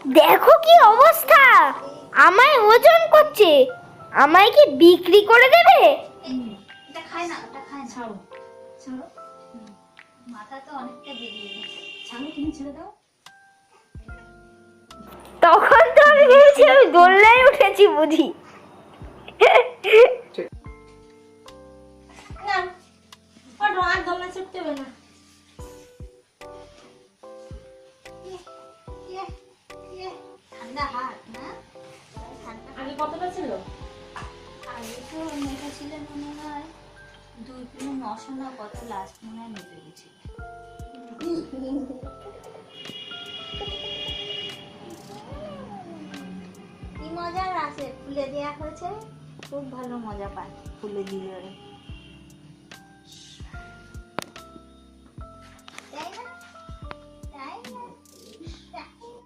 দেখো কি অবস্থা, আমায় ওজন করছে। আমায় কি বিক্রি করে দেবে? এটা খায় না, ওটা খায় না। ছাড়ো ছাড়ো, মাথা তো অনেকটা বেরিয়ে গেছে। ছাড়ো, তুমি ছেড়ে দাও। তখন তো আমি ভেবেছি আমি দোলনায় উঠেছি বুঝি। না, ওটা আর দোলনা চড়তে হবে না। ঠান্ডা হাত না, আগে কতটা ছিল? আগে তো মেয়েটা ছিল মনে হয় 2 কিলো 900 না কত, লাস্ট মনে হয় মেপে গেছিল। কি মজার আছে, ফুলে দেওয়া হয়েছে, খুব ভালো মজা পায় ফুলে দিলে।